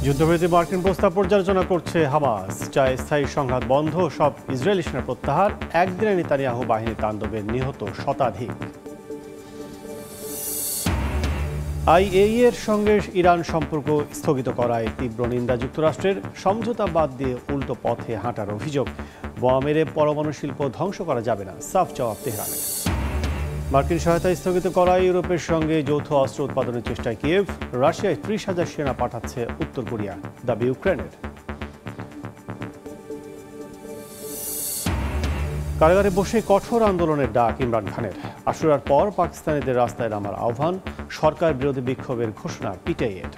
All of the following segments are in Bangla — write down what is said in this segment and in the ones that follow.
যুদ্ধবিরতি মার্কিন প্রস্তাব পর্যালোচনা করছে হামাস, চায় স্থায়ী সংঘাত বন্ধ, সব ইসরায়েলি সেনা প্রত্যাহার, একদিনে নেতানিয়াহু বাহিনীর তাণ্ডবে নিহত শতাধিক। আইএই এর সঙ্গে ইরান সম্পর্ক স্থগিত করায় তীব্র নিন্দা যুক্তরাষ্ট্রের, সমঝোতা বাদ দিয়ে উল্টো পথে হাঁটার অভিযোগ। বোমা মেরে পরমাণু শিল্প ধ্বংস করা যাবে না, সাফ জবাব তেহরানের। মার্কিন সহায়তা স্থগিত করায় ইউরোপের সঙ্গে যৌথ অস্ত্র উৎপাদনের চেষ্টায় কিয়েভ, রাশিয়ায় ৩০,০০০ সেনা পাঠাচ্ছে উত্তর কোরিয়া, দাবি ইউক্রেনের। কারাগারে বসে কঠোর আন্দোলনের ডাক ইমরান খানের, আশুরার পর পাকিস্তানিদের রাস্তায় নামার আহ্বান, সরকার বিরোধী বিক্ষোভের ঘোষণা পিটিআইয়ের।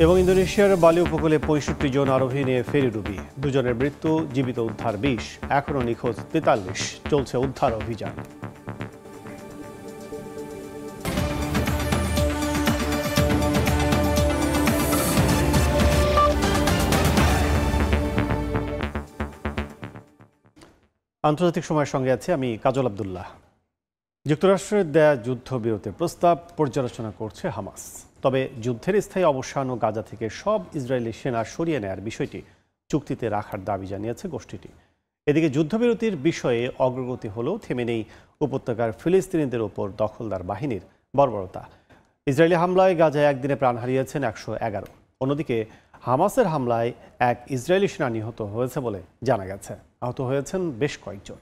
এবং ইন্দোনেশিয়ার বালি উপকূলে ৬৫ জন আরোহী নিয়ে ফেরি ডুবি, দুজনের মৃত্যু, জীবিত উদ্ধার ২০, এখনও নিখোঁজ ৪৩, চলছে উদ্ধার অভিযান। আন্তর্জাতিক সময়ের সঙ্গে আছে আমি কাজল আব্দুল্লাহ। যুক্তরাষ্ট্রের দেয়া যুদ্ধবিরতির প্রস্তাব পর্যালোচনা করছে হামাস, তবে যুদ্ধের স্থায়ী অবসান ও গাজা থেকে সব ইসরায়েলি সেনা সরিয়ে নেয়ার বিষয়টি চুক্তিতে রাখার দাবি জানিয়েছে গোষ্ঠীটি। এদিকে যুদ্ধবিরতির বিষয়ে অগ্রগতি হলেও থেমে নেই উপত্যকার ফিলিস্তিনিদের ওপর দখলদার বাহিনীর বর্বরতা। ইসরায়েলি হামলায় গাজায় একদিনে প্রাণ হারিয়েছেন ১১১। অন্যদিকে হামাসের হামলায় এক ইসরায়েলি সেনা নিহত হয়েছে বলে জানা গেছে, আহত হয়েছেন বেশ কয়েকজন।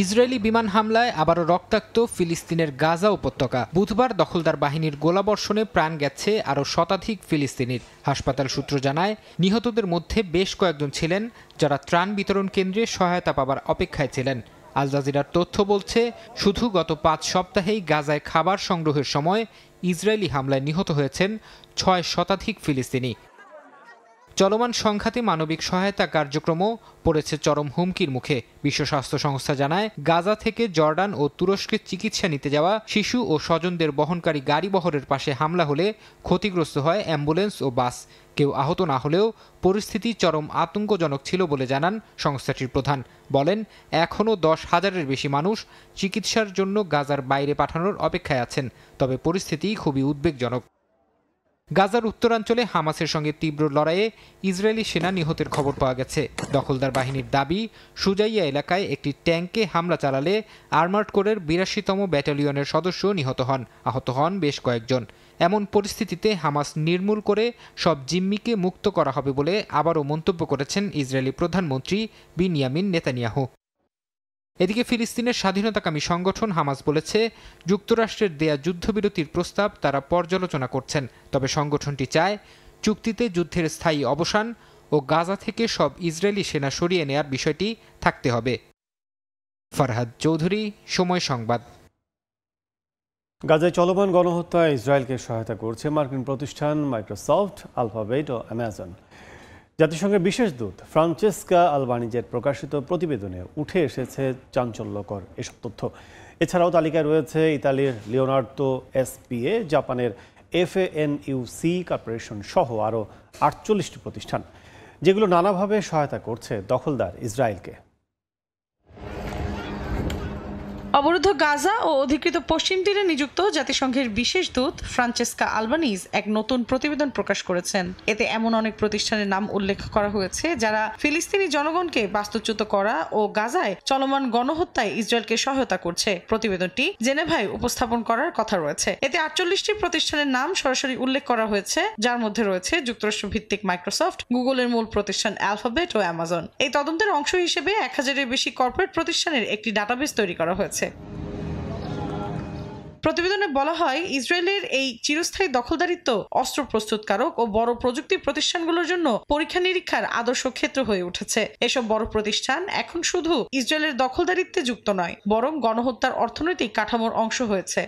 ইসরায়েলি বিমান হামলায় আবারও রক্তাক্ত ফিলিস্তিনের গাজা উপত্যকা। বুধবার দখলদার বাহিনীর গোলাবর্ষণে প্রাণ গেছে আরও শতাধিক ফিলিস্তিনির। হাসপাতাল সূত্র জানায়, নিহতদের মধ্যে বেশ কয়েকজন ছিলেন যারা ত্রাণ বিতরণ কেন্দ্রে সহায়তা পাবার অপেক্ষায় ছিলেন। আল জাজিরার তথ্য বলছে, শুধু গত ৫ সপ্তাহেই গাজায় খাবার সংগ্রহের সময় ইসরায়েলি হামলায় নিহত হয়েছেন ৬ শতাধিক ফিলিস্তিনি। চলমান সংঘাতে মানবিক সহায়তা কার্যক্রমও পড়েছে চরম হুমকির মুখে। বিশ্ব স্বাস্থ্য সংস্থা জানায়, গাজা থেকে জর্ডান ও তুরস্কে চিকিৎসা নিতে যাওয়া শিশু ও স্বজনদের বহনকারী গাড়ি বহরের পাশে হামলা হলে ক্ষতিগ্রস্ত হয় অ্যাম্বুলেন্স ও বাস। কেউ আহত না হলেও পরিস্থিতি চরম আতঙ্কজনক ছিল বলে জানান সংস্থাটির প্রধান। বলেন, এখনও ১০,০০০-এর বেশি মানুষ চিকিৎসার জন্য গাজার বাইরে পাঠানোর অপেক্ষায় আছেন, তবে পরিস্থিতি খুবই উদ্বেগজনক। গাজার উত্তরাঞ্চলে হামাসের সঙ্গে তীব্র লড়াইয়ে ইসরায়েলি সেনা নিহতের খবর পাওয়া গেছে। দখলদার বাহিনীর দাবি, সুজাইয়া এলাকায় একটি ট্যাঙ্কে হামলা চালালে আর্মার্ড কোরের ৮২তম ব্যাটালিয়নের সদস্য নিহত হন, আহত হন বেশ কয়েকজন। এমন পরিস্থিতিতে হামাস নির্মূল করে সব জিম্মিকে মুক্ত করা হবে বলে আবারও মন্তব্য করেছেন ইসরায়েলি প্রধানমন্ত্রী বিনিয়ামিন নেতানিয়াহু। এদিকে ফিলিস্তিনের স্বাধীনতাকামী সংগঠন হামাস বলেছে, যুক্তরাষ্ট্রের দেয়া যুদ্ধবিরতির প্রস্তাব তারা পর্যালোচনা করছেন, তবে সংগঠনটি চায় চুক্তিতে যুদ্ধের স্থায়ী অবসান ও গাজা থেকে সব ইসরায়েলি সেনা সরিয়ে নেয়ার বিষয়টি থাকতে হবে। ফরহাদ চৌধুরী, সময় সংবাদ। গাজায় চলমান গণহত্যায় ইসরায়েলকে সহায়তা করছে মার্কিন প্রতিষ্ঠান মাইক্রোসফট, আলফাবেট ও অ্যামাজন। জাতিসংঘের বিশেষ দূত ফ্রান্সেস্কা আলবানিজের প্রকাশিত প্রতিবেদনে উঠে এসেছে চাঞ্চল্যকর এসব তথ্য। এছাড়াও তালিকায় রয়েছে ইতালির লিওনার্দো এসপিএ, জাপানের FANUC কর্পোরেশন সহ আরও ৪৮টি প্রতিষ্ঠান, যেগুলো নানাভাবে সহায়তা করছে দখলদার ইসরায়েলকে। অবরুদ্ধ গাজা ও অধিকৃত পশ্চিম তীরে নিযুক্ত জাতিসংঘের বিশেষ দূত ফ্রান্সেস্কা আলবানিজ এক নতুন প্রতিবেদন প্রকাশ করেছেন। এতে এমন অনেক প্রতিষ্ঠানের নাম উল্লেখ করা হয়েছে যারা ফিলিস্তিনি জনগণকে বাস্তুচ্যুত করা ও গাজায় চলমান গণহত্যায় ইসরায়েলকে সহায়তা করছে। প্রতিবেদনটি জেনেভায় উপস্থাপন করার কথা রয়েছে। এতে ৪৮টি প্রতিষ্ঠানের নাম সরাসরি উল্লেখ করা হয়েছে, যার মধ্যে রয়েছে যুক্তরাষ্ট্র ভিত্তিক মাইক্রোসফট, গুগলের মূল প্রতিষ্ঠান অ্যালফাবেট ও অ্যামাজন। এই তদন্তের অংশ হিসেবে ১,০০০-এর বেশি কর্পোরেট প্রতিষ্ঠানের একটি ডাটাবেস তৈরি করা হয়েছে। প্রতিবেদনে বলা হয়, ইসরায়েলের এই চিরস্থায়ী দখলদারিত্ব অস্ত্র প্রস্তুতকারক ও বড় প্রযুক্তি প্রতিষ্ঠানগুলোর জন্য পরীক্ষা নিরীক্ষার আদর্শ ক্ষেত্র হয়ে উঠেছে। এসব বড় প্রতিষ্ঠান এখন শুধু ইসরায়েলের দখলদারিত্বে যুক্ত নয়, বরং গণহত্যার অর্থনৈতিক কাঠামোর অংশ হয়েছে।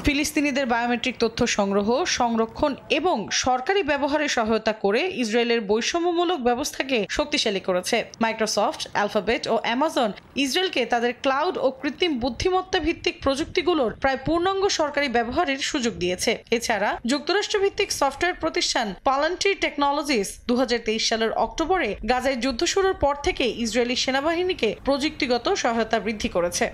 ফিলিস্তিনিদের বায়োমেট্রিক তথ্য সংগ্রহ, সংরক্ষণ এবং সরকারি ব্যবহারে সহায়তা করে ইসরায়েলের বৈষম্যমূলক ব্যবস্থাকে শক্তিশালী করেছে। মাইক্রোসফট, অ্যালফাবেট ও অ্যামাজন ইসরায়েলকে তাদের ক্লাউড ও কৃত্রিম বুদ্ধিমত্তা ভিত্তিক প্রযুক্তিগুলোর প্রায় পূর্ণাঙ্গ সরকারি ব্যবহারের সুযোগ দিয়েছে। এছাড়া যুক্তরাষ্ট্র ভিত্তিক সফটওয়্যার প্রতিষ্ঠান পালান্ট্রি টেকনোলজিস ২০২৩ সালের অক্টোবরে গাজায় যুদ্ধ শুরুর পর থেকে ইসরায়েলি সেনাবাহিনীকে প্রযুক্তিগত সহায়তা বৃদ্ধি করেছে।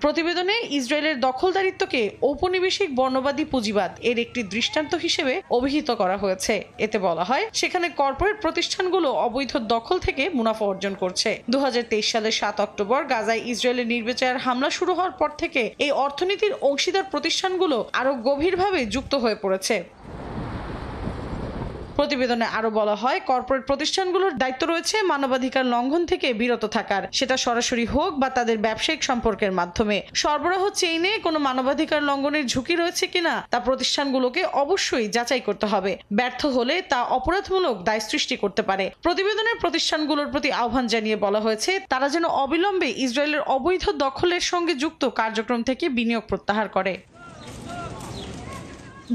প্রতিবেদনে ইসরায়েলের দখলদারিত্বকে ঔপনিবেশিক বর্ণবাদী পুঁজিবাদ এর একটি দৃষ্টান্ত হিসেবে অভিহিত করা হয়েছে। এতে বলা হয় সেখানে কর্পোরেট প্রতিষ্ঠানগুলো অবৈধ দখল থেকে মুনাফা অর্জন করছে। 2023 সালের 7 অক্টোবর গাজায় ইসরায়েলের নির্বিচার হামলা শুরু হওয়ার পর থেকে এই অর্থনীতির অংশীদার প্রতিষ্ঠানগুলো আরো গভীরভাবে যুক্ত হয়ে পড়েছে। প্রতিবেদনে আরো বলা হয় কর্পোরেট প্রতিষ্ঠানগুলোর দায়িত্ব রয়েছে মানবাধিকার লঙ্ঘন থেকে বিরত থাকার, সেটা সরাসরি হোক বা তাদের ব্যবসায়িক সম্পর্কের মাধ্যমে। সরবরাহ চেইনে কোনো মানবাধিকার লঙ্ঘনের ঝুঁকি রয়েছে কিনা তা প্রতিষ্ঠানগুলোকে অবশ্যই যাচাই করতে হবে। ব্যর্থ হলে তা অপরাধমূলক দায় সৃষ্টি করতে পারে। প্রতিবেদনের প্রতিষ্ঠানগুলোর প্রতি আহ্বান জানিয়ে বলা হয়েছে তারা যেন অবিলম্বে ইসরায়েলের অবৈধ দখলের সঙ্গে যুক্ত কার্যক্রম থেকে বিনিয়োগ প্রত্যাহার করে।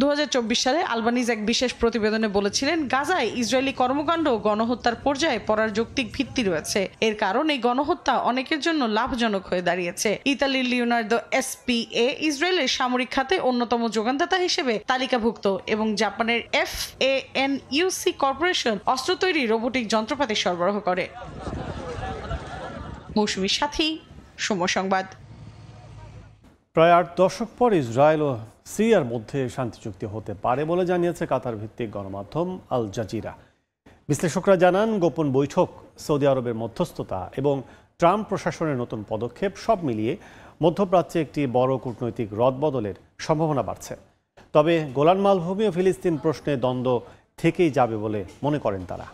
2024 সালে আলবানিজ এক বিশেষ প্রতিবেদনে বলেছিলেন গাজায় ইসরায়েলি কর্মকাণ্ড গণহত্যার পর্যায়ে পড়ার যৌক্তিক ভিত্তি রয়েছে। এর কারণ এই গণহত্যা অনেকের জন্য লাভজনক হয়ে দাঁড়িয়েছে। ইতালির লিওনার্দো এসপিএ ইসরায়েলের সামরিক খাতে অন্যতম যোগানদাতা হিসেবে তালিকাভুক্ত এবং জাপানের FANUC কর্পোরেশন অস্ত্র তৈরি রোবোটিক যন্ত্রপাতি সরবরাহ করে। মৌসুমীর সাথী, সময় সংবাদ। প্রায় 8 দশক পর ইসরায়েল ও সিরিয়ার মধ্যে শান্তি চুক্তি হতে পারে বলে জানিয়েছে কাতার ভিত্তিক গণমাধ্যম আল জাজিরা। বিশ্লেষকরা জানান গোপন বৈঠক, সৌদি আরবের মধ্যস্থতা এবং ট্রাম্প প্রশাসনের নতুন পদক্ষেপ সব মিলিয়ে মধ্যপ্রাচ্যে একটি বড় কূটনৈতিক রদবদলের সম্ভাবনা বাড়ছে। তবে গোলান মালভূমি ও ফিলিস্তিন প্রশ্নে দ্বন্দ্ব থেকেই যাবে বলে মনে করেন তারা।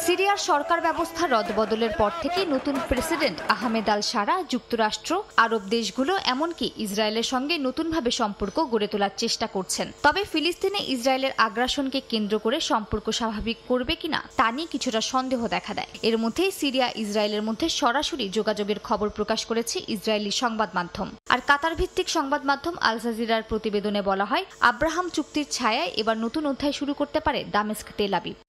সিরিয়ার সরকার ব্যবস্থা রদবদলের পর থেকে নতুন প্রেসিডেন্ট আহমেদ আল শারা যুক্তরাষ্ট্র, আরব দেশগুলো এমনকি ইসরায়েলের সঙ্গে নতুনভাবে সম্পর্ক গড়ে তোলার চেষ্টা করছেন। তবে ফিলিস্তিনে ইসরায়েলের আগ্রাসনকে কেন্দ্র করে সম্পর্ক স্বাভাবিক করবে কিনা তা নিয়ে কিছুটা সন্দেহ দেখা দেয়। এর মধ্যেই সিরিয়া ইসরায়েলের মধ্যে সরাসরি যোগাযোগের খবর প্রকাশ করেছে ইসরায়েলি সংবাদ মাধ্যম। আর কাতার ভিত্তিক সংবাদ মাধ্যম আল জাজিরার প্রতিবেদনে বলা হয় আব্রাহাম চুক্তির ছায়ায় এবার নতুন অধ্যায় শুরু করতে পারে দামেস্ক তেল আবিব।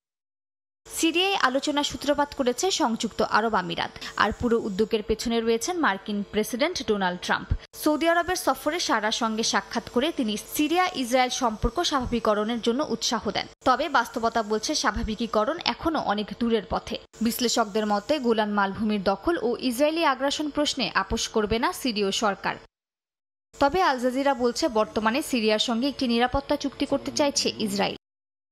সিরিয়ায় আলোচনা সূত্রপাত করেছে সংযুক্ত আরব আমিরাত, আর পুরো উদ্যোগের পেছনে রয়েছেন মার্কিন প্রেসিডেন্ট ডোনাল্ড ট্রাম্প। সৌদি আরবের সফরে শারার সঙ্গে সাক্ষাৎ করে তিনি সিরিয়া ইসরায়েল সম্পর্ক স্বাভাবিকরণের জন্য উৎসাহ দেন। তবে বাস্তবতা বলছে স্বাভাবিকীকরণ এখনও অনেক দূরের পথে। বিশ্লেষকদের মতে গোলান মালভূমির দখল ও ইসরায়েলি আগ্রাসন প্রশ্নে আপোষ করবে না সিরীয় সরকার। তবে আল জাজিরা বলছে বর্তমানে সিরিয়ার সঙ্গে একটি নিরাপত্তা চুক্তি করতে চাইছে ইসরায়েল।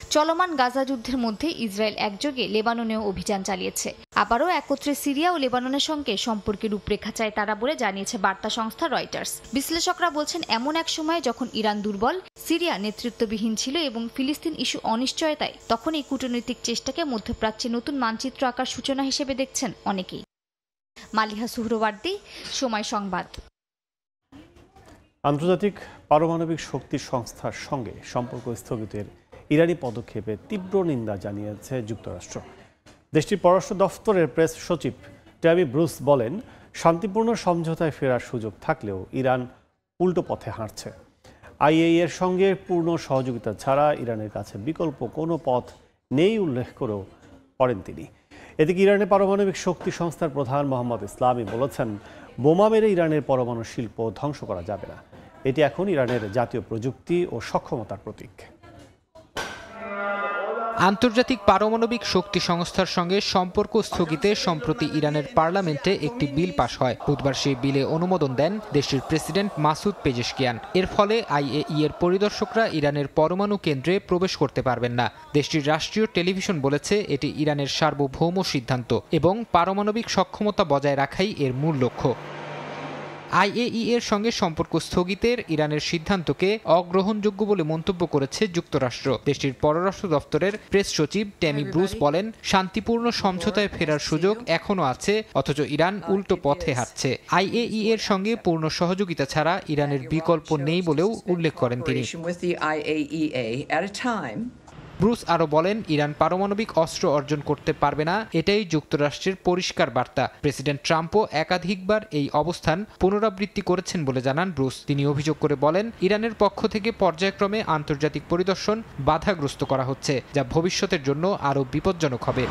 চলমান গাজা যুদ্ধের মধ্যে ইসরায়েল একযোগে লেবাননেও অভিযান চালিয়েছে। আবারও একত্রে সিরিয়া ও লেবাননের সঙ্গে সম্পর্কের রূপরেখা চায় তারা বলে জানিয়েছে বার্তা সংস্থা রয়টার্স। বিশ্লেষকরা বলছেন এমন এক সময়ে যখন ইরান দুর্বল, সিরিয়া নেতৃত্ববিহীন ছিল এবং ফিলিস্তিন ইস্যু অনিশ্চয়তায়, তখন এই কূটনৈতিক চেষ্টাকে মধ্যপ্রাচ্যে নতুন মানচিত্র আঁকার সূচনা হিসেবে দেখছেন অনেকেই। মালিহা সুহরওয়ার্দী, সময় সংবাদ। আন্তর্জাতিক পারমাণবিক শক্তি সংস্থার সঙ্গে সম্পর্ক স্থগিতের ইরানি পদক্ষেপে তীব্র নিন্দা জানিয়েছে যুক্তরাষ্ট্র। দেশটির পররাষ্ট্র দফতরের প্রেস সচিব ট্যামি ব্রুস বলেন, শান্তিপূর্ণ সমঝোতায় ফেরার সুযোগ থাকলেও ইরান উল্টো পথে হাঁটছে। আইএই এর সঙ্গে পূর্ণ সহযোগিতা ছাড়া ইরানের কাছে বিকল্প কোনো পথ নেই উল্লেখ করেন তিনি। এদিকে ইরানের পারমাণবিক শক্তি সংস্থার প্রধান মোহাম্মদ ইসলামি বলেছেন, বোমা মেরে ইরানের পরমাণু শিল্প ধ্বংস করা যাবে না। এটি এখন ইরানের জাতীয় প্রযুক্তি ও সক্ষমতার প্রতীক। আন্তর্জাতিক পারমাণবিক শক্তি সংস্থার সঙ্গে সম্পর্ক স্থগিতে সম্প্রতি ইরানের পার্লামেন্টে একটি বিল পাশ হয়। বুধবার সেই বিলে অনুমোদন দেন দেশটির প্রেসিডেন্ট মাসুদ পেজেশকিয়ান। এর ফলে আইএই এর পরিদর্শকরা ইরানের পরমাণু কেন্দ্রে প্রবেশ করতে পারবেন না। দেশটির রাষ্ট্রীয় টেলিভিশন বলেছে এটি ইরানের সার্বভৌম সিদ্ধান্ত এবং পারমাণবিক সক্ষমতা বজায় রাখাই এর মূল লক্ষ্য। আইএই এর সঙ্গে সম্পর্ক স্থগিতের ইরানের সিদ্ধান্তকে অগ্রহণযোগ্য বলে মন্তব্য করেছে যুক্তরাষ্ট্র। দেশটির পররাষ্ট্র দফতরের প্রেস সচিব ট্যামি ব্রুস বলেন, শান্তিপূর্ণ সমঝোতায় ফেরার সুযোগ এখনও আছে, অথচ ইরান উল্টো পথে হাঁটছে। আইএই এর সঙ্গে পূর্ণ সহযোগিতা ছাড়া ইরানের বিকল্প নেই বলেও উল্লেখ করেন তিনি। ব্রুস আরও বলেন, ইরান পারমাণবিক অস্ত্র অর্জন করতে পারবে না, এটাই যুক্তরাষ্ট্রের পরিষ্কার বার্তা। প্রেসিডেন্ট ট্রাম্পও একাধিকবার এই অবস্থান পুনরাবৃত্তি করেছেন বলে জানান ব্রুস। তিনি অভিযোগ করে বলেন, ইরানের পক্ষ থেকে পর্যায়ক্রমে আন্তর্জাতিক পরিদর্শন বাধাগ্রস্ত করা হচ্ছে, যা ভবিষ্যতের জন্য আরও বিপজ্জনক হবে।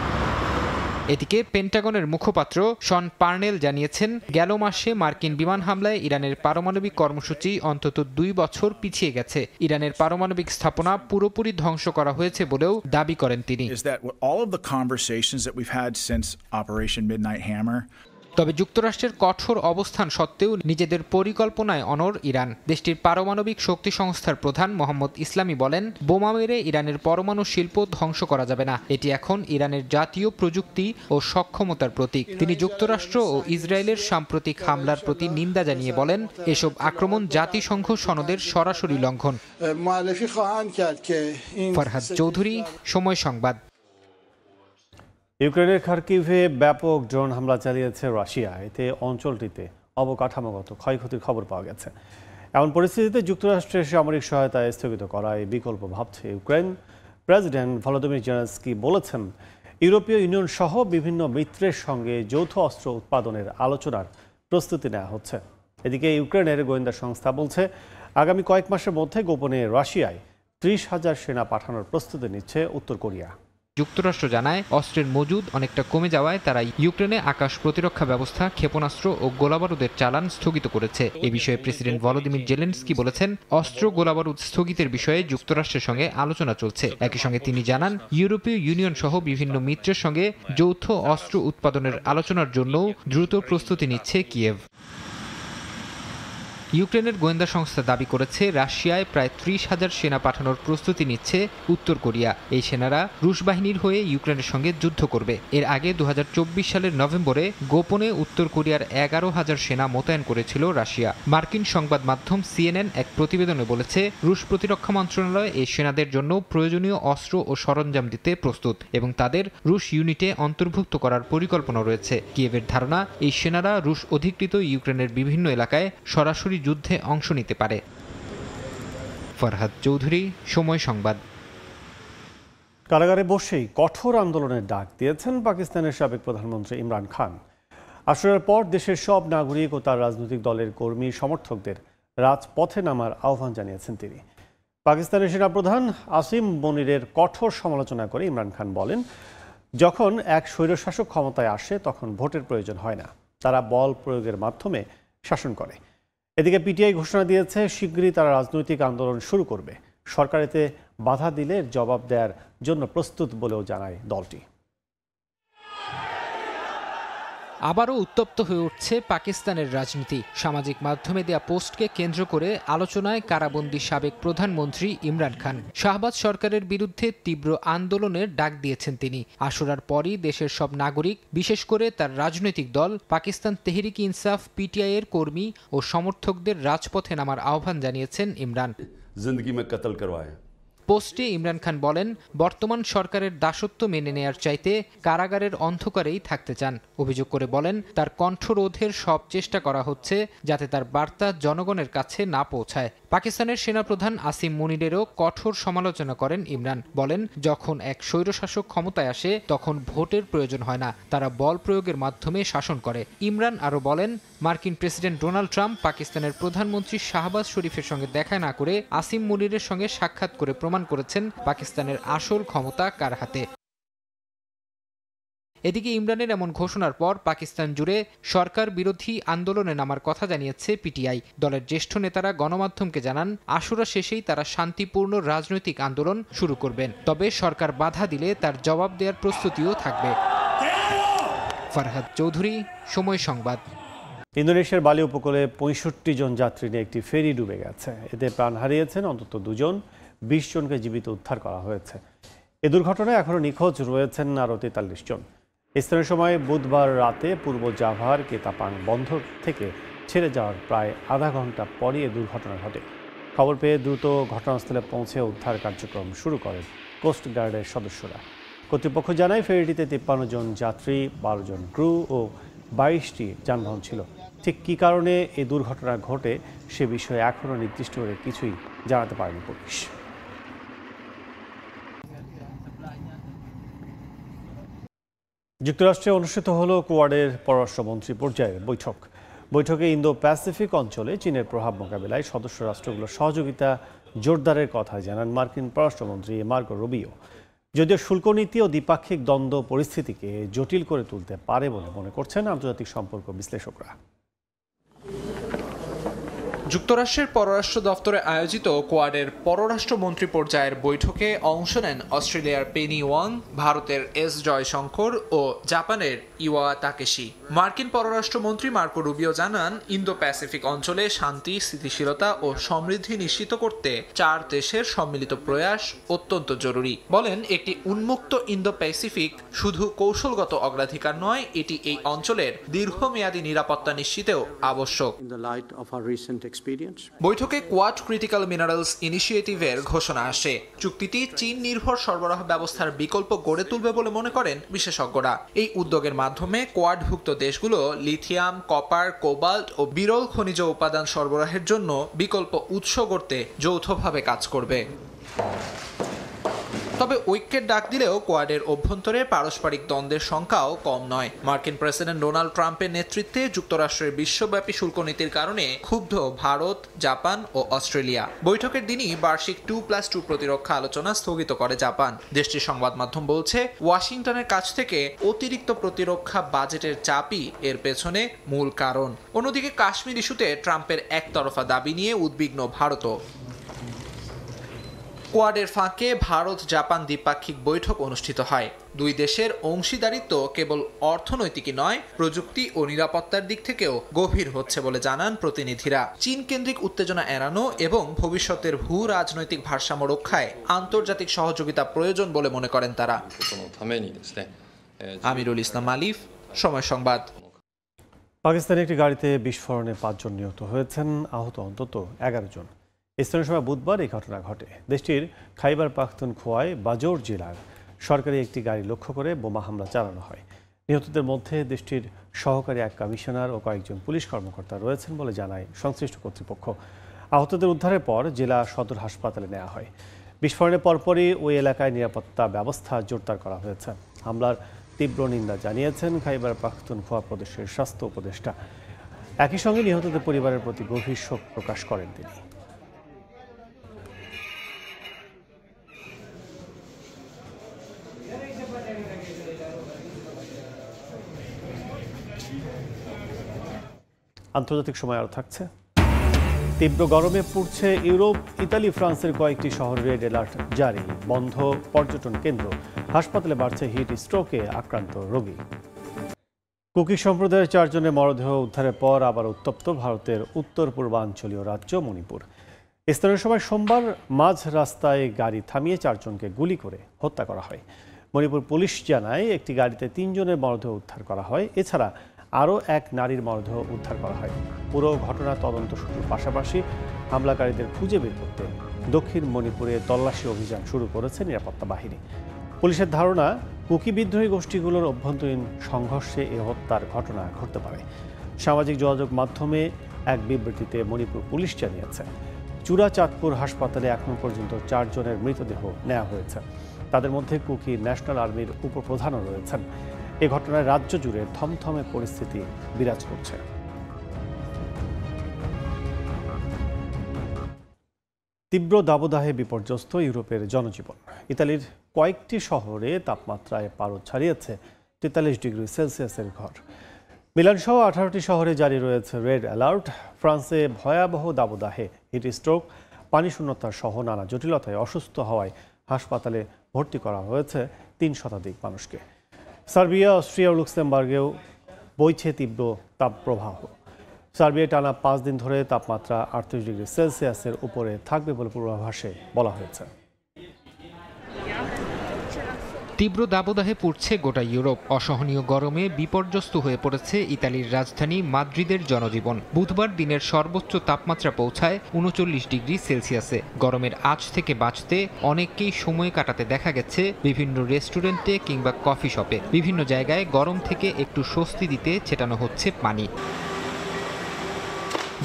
এদিকে পেন্টাগনের মুখপাত্র শন পার্নেল জানিয়েছেন, গেল মাসে মার্কিন বিমান হামলায় ইরানের পারমাণবিক কর্মসূচি অন্তত 2 বছর পিছিয়ে গেছে। ইরানের পারমাণবিক স্থাপনা পুরোপুরি ধ্বংস করা হয়েছে বলেও দাবি করেন তিনি। তবে যুক্তরাষ্ট্রের কঠোর অবস্থান সত্ত্বেও নিজেদের পরিকল্পনায় অনড় ইরান। দেশটির পারমাণবিক শক্তি সংস্থার প্রধান মোহাম্মদ ইসলামী বলেন, বোমা মেরে ইরানের পরমাণু শিল্প ধ্বংস করা যাবে না। এটি এখন ইরানের জাতীয় প্রযুক্তি ও সক্ষমতার প্রতীক। তিনি যুক্তরাষ্ট্র ও ইসরায়েলের সাম্প্রতিক হামলার প্রতি নিন্দা জানিয়ে বলেন, এসব আক্রমণ জাতিসংঘ সনদের সরাসরি লঙ্ঘন। ফরহাদ চৌধুরী, সময় সংবাদ। ইউক্রেনের খার্কিভে ব্যাপক ড্রোন হামলা চালিয়েছে রাশিয়া। এতে অঞ্চলটিতে অবকাঠামোগত ক্ষয়ক্ষতির খবর পাওয়া গেছে। এমন পরিস্থিতিতে যুক্তরাষ্ট্রের সামরিক সহায়তা স্থগিত করায় বিকল্প ভাবছে ইউক্রেন। প্রেসিডেন্ট ভলোদিমির জেলেনস্কি বলেছেন, ইউরোপীয় ইউনিয়ন সহ বিভিন্ন মিত্রের সঙ্গে যৌথ অস্ত্র উৎপাদনের আলোচনার প্রস্তুতি নেওয়া হচ্ছে। এদিকে ইউক্রেনের গোয়েন্দা সংস্থা বলছে, আগামী কয়েক মাসের মধ্যে গোপনে রাশিয়ায় 30,000 সেনা পাঠানোর প্রস্তুতি নিচ্ছে উত্তর কোরিয়া। যুক্তরাষ্ট্র জানায়, অস্ত্রের মজুদ অনেকটা কমে যাওয়ায় তারা ইউক্রেনে আকাশ প্রতিরক্ষা ব্যবস্থা, ক্ষেপণাস্ত্র ও গোলাবারুদের চালান স্থগিত করেছে। এ বিষয়ে প্রেসিডেন্ট ভলোদিমির জেলেনস্কি বলেছেন, অস্ত্র গোলাবারুদ স্থগিতের বিষয়ে যুক্তরাষ্ট্রের সঙ্গে আলোচনা চলছে। একই সঙ্গে তিনি জানান, ইউরোপীয় ইউনিয়ন সহ বিভিন্ন মিত্রের সঙ্গে যৌথ অস্ত্র উৎপাদনের আলোচনার জন্য দ্রুত প্রস্তুতি নিচ্ছে কিয়েভ। ইউক্রেনের গোয়েন্দা সংস্থা দাবি করেছে, রাশিয়ায় প্রায় 30,000 সেনা পাঠানোর প্রস্তুতি নিচ্ছে উত্তর কোরিয়া। এই সেনারা রুশ বাহিনীর হয়ে ইউক্রেনের সঙ্গে যুদ্ধ করবে। এর আগে 2024 সালের নভেম্বরে গোপনে উত্তর কোরিয়ার 11,000 সেনা মোতায়েন করেছিল রাশিয়া। মার্কিন সংবাদ মাধ্যম CNN এক প্রতিবেদনে বলেছে, রুশ প্রতিরক্ষা মন্ত্রণালয় এই সেনাদের জন্য প্রয়োজনীয় অস্ত্র ও সরঞ্জাম দিতে প্রস্তুত এবং তাদের রুশ ইউনিটে অন্তর্ভুক্ত করার পরিকল্পনা রয়েছে। কিয়েভের ধারণা, এই সেনারা রুশ অধিকৃত ইউক্রেনের বিভিন্ন এলাকায় সরাসরি যুদ্ধে অংশ নিতে পারে। ফরহাদ চৌধুরী, সময় সংবাদ। কারাগারে বসেই কঠোর আন্দোলনের ডাক দিয়েছেন পাকিস্তানের সাবেক প্রধানমন্ত্রী ইমরান খান। আসরের পর দেশের সব নাগরিক ও তার রাজনৈতিক দলের কর্মী সমর্থকদের রাজপথে নামার আহ্বান জানিয়েছেন তিনি। পাকিস্তানের সেনাপ্রধান আসিম মনিরের কঠোর সমালোচনা করে ইমরান খান বলেন, যখন এক স্বৈরশাসক ক্ষমতায় আসে তখন ভোটের প্রয়োজন হয় না, তারা বল প্রয়োগের মাধ্যমে শাসন করে। এদিকে পিটিআই ঘোষণা দিয়েছে, শিগগিরই তারা রাজনৈতিক আন্দোলন শুরু করবে। সরকার এতে বাধা দিলে জবাব দেওয়ার জন্য প্রস্তুত বলেও জানায় দলটি। আবারও উত্তপ্ত হয়ে উঠছে পাকিস্তানের রাজনীতি। সামাজিক মাধ্যমে দেয়া পোস্টকে কেন্দ্র করে আলোচনায় কারাবন্দী সাবেক প্রধানমন্ত্রী ইমরান খান। শাহবাজ সরকারের বিরুদ্ধে তীব্র আন্দোলনের ডাক দিয়েছেন তিনি। আশুরার পরই দেশের সব নাগরিক, বিশেষ করে তার রাজনৈতিক দল পাকিস্তান তেহরিক ইনসাফ PTI এর কর্মী ও সমর্থকদের রাজপথে নামার আহ্বান জানিয়েছেন ইমরান। জিন্দেগি মে কতল করওয়ায়ে। পোস্টে ইমরান খান বলেন, বর্তমান সরকারের দাসত্ব মেনে নেয়ার চাইতে কারাগারের অন্ধকারেই থাকতে চান। অভিযোগ করে বলেন, তার কণ্ঠরোধের সব চেষ্টা করা হচ্ছে যাতে তার বার্তা জনগণের কাছে না পৌঁছায়। পাকিস্তানের সেনাপ্রধান আসিম মনিরেরও কঠোর সমালোচনা করেন ইমরান। বলেন, যখন এক স্বৈরশাসক ক্ষমতায় আসে তখন ভোটের প্রয়োজন হয় না, তারা বল প্রয়োগের মাধ্যমে শাসন করে। ইমরান আরও বলেন, মার্কিন প্রেসিডেন্ট ডোনাল্ড ট্রাম্প পাকিস্তানের প্রধানমন্ত্রী শাহবাজ শরীফের সঙ্গে দেখা না করে আসিম মনিরের সঙ্গে সাক্ষাৎ করে প্রমাণ করেছেন পাকিস্তানের আসল ক্ষমতা কার হাতে। এদিকে ইমরানের এমন ঘোষণার পর পাকিস্তান জুড়ে সরকার বিরোধী আন্দোলনে নামার কথা জানিয়েছে PTI। দলের জ্যেষ্ঠ নেতারা গণমাধ্যমকে জানান, আশুরা শেষেই তারা শান্তিপূর্ণ রাজনৈতিক আন্দোলন শুরু করবেন, তবে সরকার বাধা দিলে তার জবাব দেওয়ার প্রস্তুতিও থাকবে। ফরহাদ চৌধুরী, সময় সংবাদ। ইন্দোনেশিয়ার বালি উপকূলে 65 জন যাত্রী নিয়ে একটি ফেরি ডুবে গেছে। এতে প্রাণ হারিয়েছেন অন্তত 2 জন, 20 জনকে জীবিত উদ্ধার করা হয়েছে। এ দুর্ঘটনায় এখনও নিখোঁজ রয়েছেন আরও 43 জন। স্থানীয় সময় বুধবার রাতে পূর্ব জাভার কেতাপাং বন্দর থেকে ছেড়ে যাওয়ার প্রায় আধা ঘন্টা পরই এ দুর্ঘটনা ঘটে। খবর পেয়ে দ্রুত ঘটনাস্থলে পৌঁছে উদ্ধার কার্যক্রম শুরু করেন কোস্টগার্ডের সদস্যরা। কর্তৃপক্ষ জানায়, ফেরিটিতে 53 জন যাত্রী, 12 জন ক্রু ও 22টি যানবাহন ছিল। ঠিক কী কারণে এই দুর্ঘটনা ঘটে সে বিষয়ে এখনও নির্দিষ্ট করে কিছুই জানাতে পারেনি পুলিশ। যুক্তরাষ্ট্রে অনুষ্ঠিত হলো কোয়াডের পররাষ্ট্রমন্ত্রী পর্যায়ের বৈঠকে ইন্দো প্যাসিফিক অঞ্চলে চীনের প্রভাব মোকাবিলায় সদস্য রাষ্ট্রগুলোর সহযোগিতা জোরদারের কথা জানান মার্কিন পররাষ্ট্রমন্ত্রী মার্কো রুবিও। যদিও শুল্ক নীতি ও দ্বিপাক্ষিক দ্বন্দ্ব পরিস্থিতিকে জটিল করে তুলতে পারে বলে মনে করছেন আন্তর্জাতিক সম্পর্ক বিশ্লেষকরা। যুক্তরাষ্ট্রের পররাষ্ট্র দফতরে আয়োজিত কোয়াডের পররাষ্ট্রমন্ত্রী পর্যায়ের বৈঠকে অংশ নেন অস্ট্রেলিয়ার পেনি ওয়াং, ভারতের এস জয়শঙ্কর ও জাপানের ইওয়া তাকেশি। মার্কিন পররাষ্ট্রমন্ত্রী মার্কো রুবিও জানান, ইন্দো প্যাসিফিক অঞ্চলে শান্তি, স্থিতিশীলতা ও সমৃদ্ধি নিশ্চিত করতে 4 দেশের সম্মিলিত প্রয়াস অত্যন্ত জরুরি। বলেন, একটি উন্মুক্ত ইন্দো প্যাসিফিক শুধু কৌশলগত অগ্রাধিকার নয়, এটি এই অঞ্চলের দীর্ঘমেয়াদী নিরাপত্তা নিশ্চিতেও আবশ্যক। বৈঠকে কোয়াড ক্রিটিক্যাল মিনারেলস ইনিশিয়েটিভের ঘোষণা আসে। চুক্তিটি চীন নির্ভর সরবরাহ ব্যবস্থার বিকল্প গড়ে তুলবে বলে মনে করেন বিশেষজ্ঞরা। এই উদ্যোগের মাধ্যমে কোয়াডভুক্ত দেশগুলো লিথিয়াম, কপার, কোবাল্ট ও বিরল খনিজ উপাদান সরবরাহের জন্য বিকল্প উৎস গড়তে যৌথভাবে কাজ করবে। তবে ঐক্যের ডাক দিলেও কোয়াডের অভ্যন্তরে পারস্পরিক দ্বন্দ্বের সংখ্যাও কম নয়। মার্কিন প্রেসিডেন্ট ডোনাল্ড ট্রাম্পের নেতৃত্বে যুক্তরাষ্ট্রের বিশ্বব্যাপী শুল্ক নীতির কারণে ক্ষুব্ধ ভারত, জাপান ও অস্ট্রেলিয়া। বৈঠকের দিনই বার্ষিক 2+2 প্রতিরক্ষা আলোচনা স্থগিত করে জাপান। দেশটির সংবাদ মাধ্যম বলছে, ওয়াশিংটনের কাছ থেকে অতিরিক্ত প্রতিরক্ষা বাজেটের চাপই এর পেছনে মূল কারণ। অন্যদিকে কাশ্মীর ইস্যুতে ট্রাম্পের একতরফা দাবি নিয়ে উদ্বিগ্ন ভারতও। কোয়াডের ফাঁকে ভারত জাপান দ্বিপাক্ষিক বৈঠক অনুষ্ঠিত হয়। দুই দেশের অংশীদারিত্ব কেবল অর্থনৈতিকই নয়, প্রযুক্তি ও নিরাপত্তার দিক থেকেও গভীর হচ্ছে বলে জানান প্রতিনিধিরা। চীন কেন্দ্রিক উত্তেজনা এড়ানো এবং ভবিষ্যতের ভূ রাজনৈতিক ভারসাম্য রক্ষায় আন্তর্জাতিক সহযোগিতা প্রয়োজন বলে মনে করেন তারা। আমিরুল ইসলাম আলিফ, সময় সংবাদ। পাকিস্তানে একটি গাড়িতে বিস্ফোরণে 5 জন নিহত হয়েছেন, আহত অন্তত 11 জন। স্থানীয় সময় বুধবার এই ঘটনা ঘটে। দেশটির খাইবার পাখতুনখোয়ায় বাজোর জেলার সরকারি একটি গাড়ি লক্ষ্য করে বোমা হামলা চালানো হয়। নিহতদের মধ্যে দেশটির সহকারী এক কমিশনার ও কয়েকজন পুলিশ কর্মকর্তা রয়েছেন বলে জানায় সংশ্লিষ্ট কর্তৃপক্ষ। আহতদের উদ্ধারের পর জেলা সদর হাসপাতালে নেওয়া হয়। বিস্ফোরণের পরপরই ওই এলাকায় নিরাপত্তা ব্যবস্থা জোরদার করা হয়েছে। হামলার তীব্র নিন্দা জানিয়েছেন খাইবার পাখতুনখোয়া প্রদেশের স্বাস্থ্য উপদেষ্টা। একই সঙ্গে নিহতদের পরিবারের প্রতি গভীর শোক প্রকাশ করেন তিনি। আন্তর্জাতিক সময় আরও থাকছে। তীব্র গরমে পুড়ছে ইউরোপ। ইতালি, ফ্রান্সের কয়েকটি শহরে রেড অ্যালার্ট জারি। বন্ধ পর্যটন কেন্দ্র। হাসপাতালে বাড়ছে হিট স্ট্রোকে আক্রান্ত রোগী। কুকি সম্প্রদায়ের 4 জনের মরদেহ উদ্ধারের পর আবার উত্তপ্ত ভারতের উত্তর পূর্বাঞ্চলীয় রাজ্য মণিপুর। স্থানীয় সময় সোমবার মাঝ রাস্তায় গাড়ি থামিয়ে 4 জনকে গুলি করে হত্যা করা হয়। মণিপুর পুলিশ জানায়, একটি গাড়িতে 3 জনের মরদেহ উদ্ধার করা হয়। এছাড়া আরও এক নারীর মরদেহ উদ্ধার করা হয়। পুরো ঘটনা তদন্ত শুরুর পাশাপাশি হামলাকারীদের খুঁজে বের করতে দক্ষিণ মণিপুরে তল্লাশি অভিযান শুরু করেছে নিরাপত্তা বাহিনী। পুলিশের ধারণা, কুকি বিদ্রোহী গোষ্ঠীগুলোর অভ্যন্তরীণ সংঘর্ষে এ হত্যার ঘটনা ঘটতে পারে। সামাজিক যোগাযোগ মাধ্যমে এক বিবৃতিতে মণিপুর পুলিশ জানিয়েছে, চূড়াচাঁদপুর হাসপাতালে এখন পর্যন্ত 4 জনের মৃতদেহ নেওয়া হয়েছে। তাদের মধ্যে কুকি ন্যাশনাল আর্মির উপপ্রধানও রয়েছেন। এ ঘটনায় রাজ্য জুড়ে থমথমে পরিস্থিতি বিরাজ করছে। তীব্র দাবদাহে বিপর্যস্ত ইউরোপের জনজীবন। ইতালির কয়েকটি শহরে তাপমাত্রায় পারদ ছাড়িয়েছে 43 ডিগ্রি সেলসিয়াসের ঘর। মিলান সহ 18টি শহরে জারি রয়েছে রেড অ্যালার্ট। ফ্রান্সে ভয়াবহ দাবদাহে হিট স্ট্রোক, পানি শূন্যতা সহ নানা জটিলতায় অসুস্থ হওয়ায় হাসপাতালে ভর্তি করা হয়েছে 3 শতাধিক মানুষকে। সার্বিয়া, অস্ট্রিয়া ও লুক্সেমবার্গেও বইছে তীব্র তাপপ্রবাহ। সার্বিয়ায় টানা 5 দিন ধরে তাপমাত্রা 38 ডিগ্রি সেলসিয়াসের উপরে থাকবে বলে পূর্বাভাসে বলা হয়েছে। তীব্র দাবদাহে পুড়ছে গোটা ইউরোপ। অসহনীয় গরমে বিপর্যস্ত হয়ে পড়েছে ইতালির রাজধানী মাদ্রিদের জনজীবন। বুধবার দিনের সর্বোচ্চ তাপমাত্রা পৌঁছায় 39 ডিগ্রি সেলসিয়াসে। গরমের আঁচ থেকে বাঁচতে অনেককেই সময় কাটাতে দেখা গেছে বিভিন্ন রেস্টুরেন্টে কিংবা কফি শপে। বিভিন্ন জায়গায় গরম থেকে একটু স্বস্তি দিতে ছেটানো হচ্ছে পানি।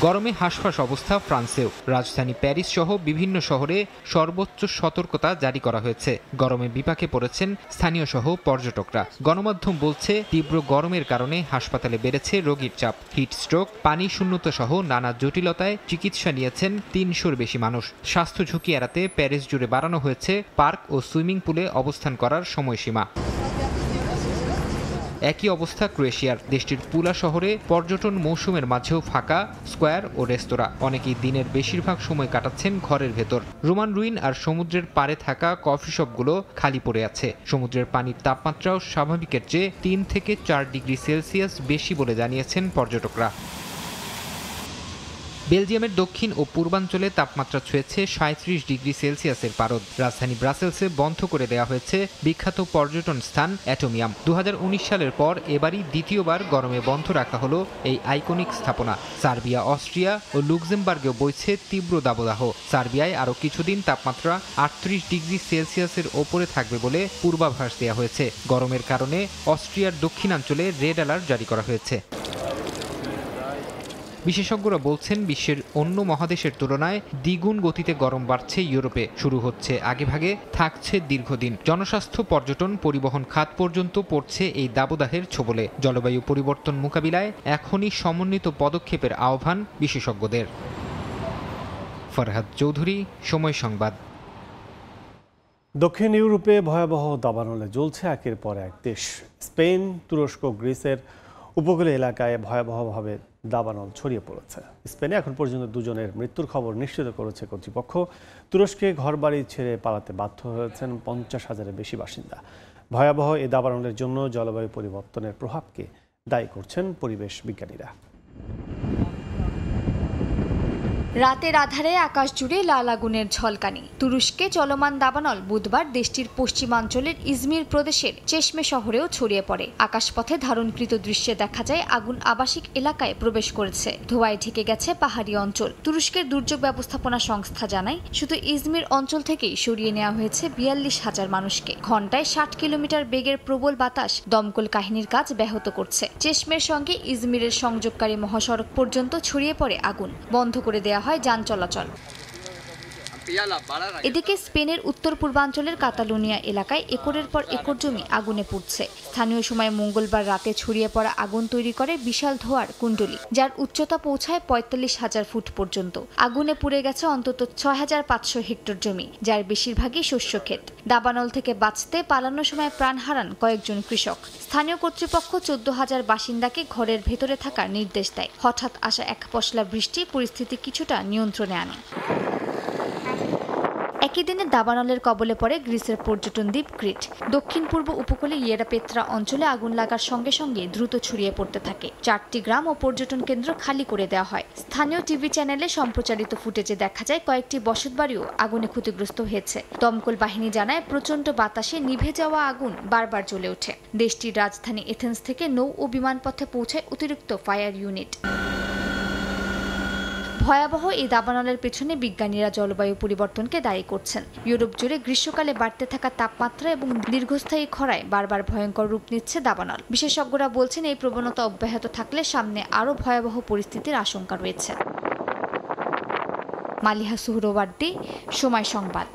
গরমে হাঁসফাঁস অবস্থা ফ্রান্সেও। রাজধানী প্যারিস সহ বিভিন্ন শহরে সর্বোচ্চ সতর্কতা জারি করা হয়েছে। গরমে বিপাকে পড়েছেন স্থানীয় সহ পর্যটকরা। গণমাধ্যম বলছে, তীব্র গরমের কারণে হাসপাতালে বেড়েছে রোগীর চাপ। হিট স্ট্রোক, পানি শূন্যতা সহ নানা জটিলতায় চিকিৎসা নিয়েছেন 300-র বেশি মানুষ। স্বাস্থ্য ঝুঁকি এড়াতে প্যারিস জুড়ে বাড়ানো হয়েছে পার্ক ও সুইমিং পুলে অবস্থান করার সময়সীমা। একই অবস্থা ক্রোয়েশিয়ার। দেশটির পুলা শহরে পর্যটন মৌসুমের মাঝেও ফাঁকা স্কোয়ার ও রেস্তোরাঁ। অনেকেই দিনের বেশিরভাগ সময় কাটাচ্ছেন ঘরের ভেতর। রোমান রুইন আর সমুদ্রের পাড়ে থাকা কফি শপগুলো খালি পড়ে আছে। সমুদ্রের পানির তাপমাত্রাও স্বাভাবিকের চেয়ে 3 থেকে 4 ডিগ্রি সেলসিয়াস বেশি বলে জানিয়েছেন পর্যটকরা। বেলজিয়ামের দক্ষিণ ও পূর্বাঞ্চলে তাপমাত্রা ছুঁয়েছে 37 ডিগ্রি সেলসিয়াসের পারদ। রাজধানী ব্রাসেলসে বন্ধ করে দেওয়া হয়েছে বিখ্যাত পর্যটন স্থান অ্যাটোমিয়াম। 2019 সালের পর এবারই দ্বিতীয়বার গরমে বন্ধ রাখা হলো এই আইকনিক স্থাপনা। সার্বিয়া, অস্ট্রিয়া ও লুক্সেমবার্গেও বইছে তীব্র দাবদাহ। সার্বিয়ায় আরও কিছুদিন তাপমাত্রা 38 ডিগ্রি সেলসিয়াসের ওপরে থাকবে বলে পূর্বাভাস দেওয়া হয়েছে। গরমের কারণে অস্ট্রিয়ার দক্ষিণাঞ্চলে রেড অ্যালার্ট জারি করা হয়েছে। বিশেষজ্ঞরা বলছেন বিশ্বের অন্য মহাদেশের তুলনায় দ্বিগুণ গতিতে গরম বাড়ছে ইউরোপে। শুরু হচ্ছে আগেভাগে, থাকছে দীর্ঘদিন। জনস্বাস্থ্য, পর্যটন, পরিবহন খাত পর্যন্ত পড়ছে এই দাবদাহের ছোবলে। জলবায়ু পরিবর্তন মোকাবিলায় এখনই সমন্বিত পদক্ষেপের আহ্বান বিশেষজ্ঞদের। ফরহাদ চৌধুরী, সময় সংবাদ। দক্ষিণ ইউরোপে ভয়াবহ দাবানলে জ্বলছে একের পর এক দেশ। স্পেন, তুরস্ক, গ্রিসের উপকূলীয় এলাকায় ভয়াবহভাবে দাবানল ছড়িয়ে পড়েছে। স্পেনে এখন পর্যন্ত 2 জনের মৃত্যুর খবর নিশ্চিত করেছে কর্তৃপক্ষ। তুরস্কে ঘরবাড়ি ছেড়ে পালাতে বাধ্য হয়েছেন 50,000-এর বেশি বাসিন্দা। ভয়াবহ এই দাবানলের জন্য জলবায়ু পরিবর্তনের প্রভাবকে দায়ী করছেন পরিবেশ বিজ্ঞানীরা। রাতের আধারে আকাশ জুড়ে লাল আগুনের ঝলকানি। তুরস্কে চলমান দাবানল বুধবার দেশটির পশ্চিমাঞ্চলের ইজমির প্রদেশের চেশমে শহরেও ছড়িয়ে পড়ে। আকাশপথে ধারণকৃত দৃশ্যে দেখা যায় আগুন আবাসিক এলাকায় প্রবেশ করেছে। ধোঁয়ায় ঢেকে গেছে পাহাড়ি অঞ্চল। তুরস্কের দুর্যোগ ব্যবস্থাপনা সংস্থা জানায়, শুধু ইজমির অঞ্চল থেকেই সরিয়ে নেওয়া হয়েছে 42,000 মানুষকে। ঘন্টায় 60 কিলোমিটার বেগের প্রবল বাতাস দমকল কাহিনীর কাজ ব্যাহত করছে। চেশমের সঙ্গে ইজমিরের সংযোগকারী মহাসড়ক পর্যন্ত ছড়িয়ে পড়ে আগুন। বন্ধ করে দেওয়া হয় যান চলাচল। এদিকে স্পেনের উত্তর পূর্বাঞ্চলের কাতালোনিয়া এলাকায় একরের পর একর জমি আগুনে পুড়ছে। স্থানীয় সময় মঙ্গলবার রাতে ছড়িয়ে পড়া আগুন তৈরি করে বিশাল ধোঁয়ার কুণ্ডলী, যার উচ্চতা পৌঁছায় 45,000 ফুট পর্যন্ত। আগুনে পুড়ে গেছে অন্তত 6,500 হেক্টর জমি, যার বেশিরভাগই শস্যক্ষেত। দাবানল থেকে বাঁচতে পালানোর সময় প্রাণ হারান কয়েকজন কৃষক। স্থানীয় কর্তৃপক্ষ 14,000 বাসিন্দাকে ঘরের ভেতরে থাকার নির্দেশ দেয়। হঠাৎ আসা এক পশলা বৃষ্টি পরিস্থিতি কিছুটা নিয়ন্ত্রণে আনে। একই দিনে দাবানলের কবলে পড়ে গ্রিসের পর্যটন দ্বীপ ক্রিট। দক্ষিণ পূর্ব উপকূলে ইয়েরাপেত্রা অঞ্চলে আগুন লাগার সঙ্গে সঙ্গে দ্রুত ছড়িয়ে পড়তে থাকে। 4টি গ্রাম ও পর্যটন কেন্দ্র খালি করে দেওয়া হয়। স্থানীয় টিভি চ্যানেলে সম্প্রচারিত ফুটেজে দেখা যায় কয়েকটি বসতবাড়িও আগুনে ক্ষতিগ্রস্ত হয়েছে। দমকল বাহিনী জানায়, প্রচণ্ড বাতাসে নিভে যাওয়া আগুন বারবার জ্বলে ওঠে। দেশটির রাজধানী এথেন্স থেকে নৌ ও বিমানপথে পৌঁছায় অতিরিক্ত ফায়ার ইউনিট। ভয়াবহ এই দাবানলের পেছনে বিজ্ঞানীরা জলবায়ু পরিবর্তনকে দায়ী করছেন। ইউরোপ জুড়ে গ্রীষ্মকালে বাড়তে থাকা তাপমাত্রা এবং দীর্ঘস্থায়ী খরায় বারবার ভয়ঙ্কর রূপ নিচ্ছে দাবানল। বিশেষজ্ঞরা বলছেন, এই প্রবণতা অব্যাহত থাকলে সামনে আরও ভয়াবহ পরিস্থিতির আশঙ্কা রয়েছে। মালিহা সুহরওয়ার্দী, সময় সংবাদ।